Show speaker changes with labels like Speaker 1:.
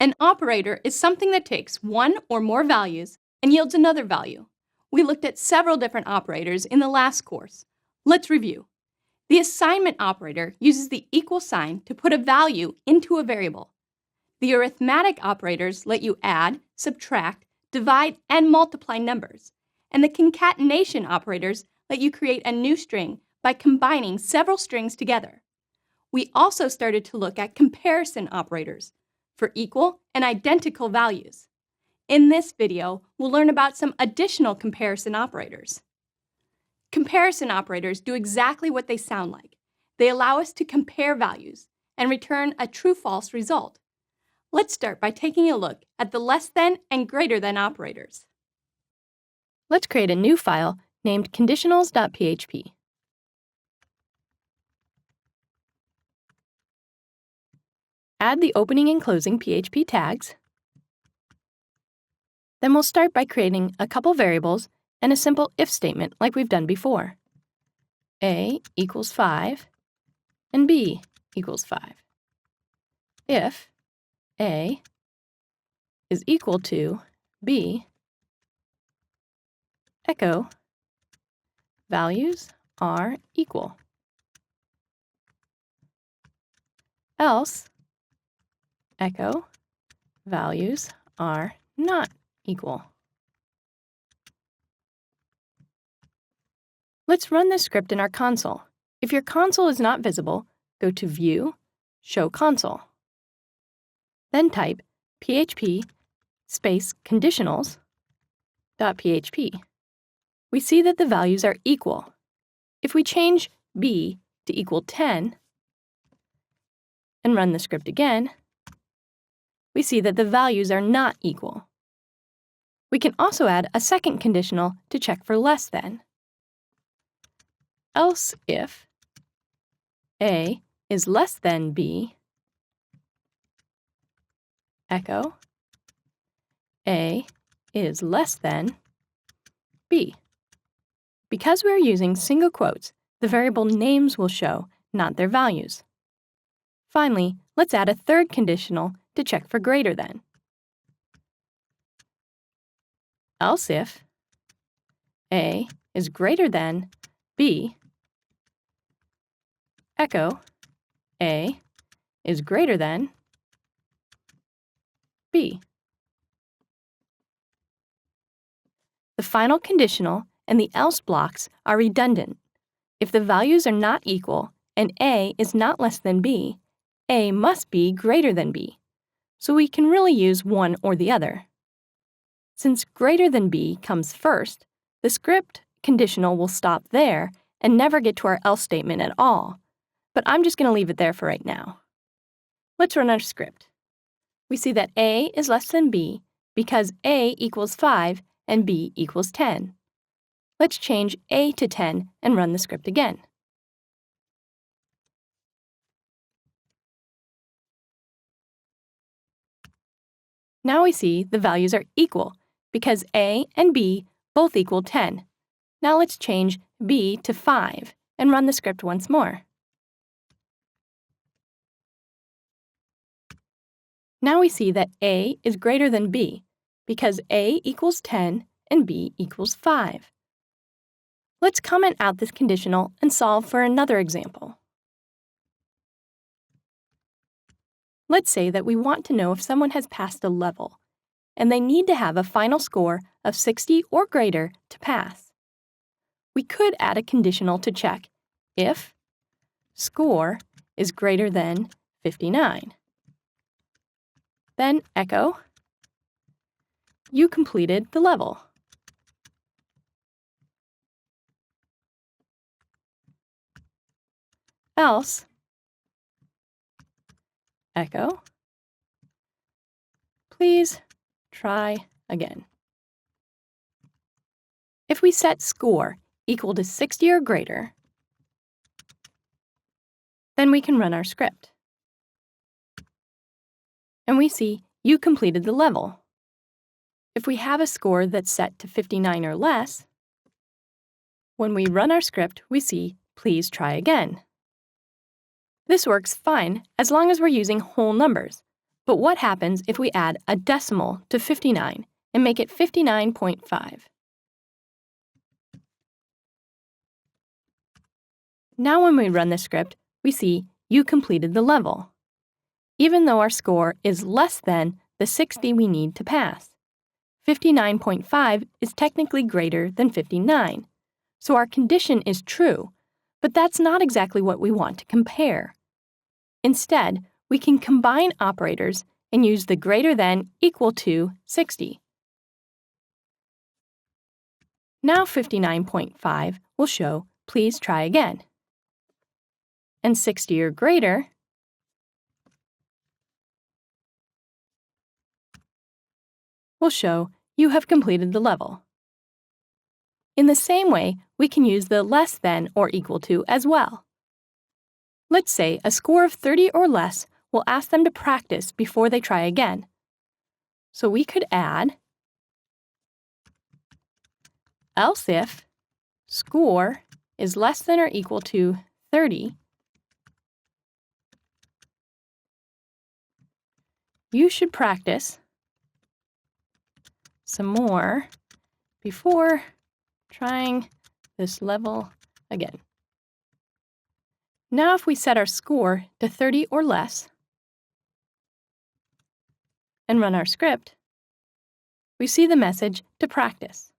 Speaker 1: An operator is something that takes one or more values and yields another value. We looked at several different operators in the last course. Let's review. The assignment operator uses the equal sign to put a value into a variable. The arithmetic operators let you add, subtract, divide, and multiply numbers. And the concatenation operators let you create a new string by combining several strings together. We also started to look at comparison operators for equal and identical values. In this video, we'll learn about some additional comparison operators. Comparison operators do exactly what they sound like. They allow us to compare values and return a true-false result. Let's start by taking a look at the less than and greater than operators. Let's create a new file named conditionals.php. Add the opening and closing PHP tags. Then we'll start by creating a couple variables and a simple if statement like we've done before. A equals 5 and B equals 5. If A is equal to B, echo values are equal. Else, echo values are not equal. Let's run this script in our console. If your console is not visible, go to View, Show Console. Then type PHP space conditionals.php. We see that the values are equal. If we change B to equal 10 and run the script again, we see that the values are not equal. We can also add a second conditional to check for less than. Else if A is less than B, echo A is less than B. Because we are using single quotes, the variable names will show, not their values. Finally, let's add a third conditional to check for greater than. Else if A is greater than B, echo A is greater than B. The final conditional and the else blocks are redundant. If the values are not equal and A is not less than B, A must be greater than B. So we can really use one or the other. Since greater than B comes first, the script conditional will stop there and never get to our else statement at all. But I'm just going to leave it there for right now. Let's run our script. We see that A is less than B because A equals 5 and B equals 10. Let's change A to 10 and run the script again. Now we see the values are equal because A and B both equal 10. Now let's change B to 5 and run the script once more. Now we see that A is greater than B because A equals 10 and B equals 5. Let's comment out this conditional and solve for another example. Let's say that we want to know if someone has passed a level, and they need to have a final score of 60 or greater to pass. We could add a conditional to check if score is greater than 59. Then echo, you completed the level. Else, echo, please try again. If we set score equal to 60 or greater, then we can run our script. And we see you completed the level. If we have a score that's set to 59 or less, when we run our script, we see please try again. This works fine as long as we're using whole numbers, But what happens if we add a decimal to 59 and make it 59.5? Now when we run the script, we see you completed the level, even though our score is less than the 60 we need to pass. 59.5 is technically greater than 59, so our condition is true, but that's not exactly what we want to compare. Instead, we can combine operators and use the greater than equal to 60. Now 59.5 will show please try again. And 60 or greater will show you have completed the level. In the same way, we can use the less than or equal to as well. Let's say a score of 30 or less will ask them to practice before they try again. So we could add else if score is less than or equal to 30, you should practice some more before trying this level again. Now if we set our score to 30 or less and run our script, we see the message to practice.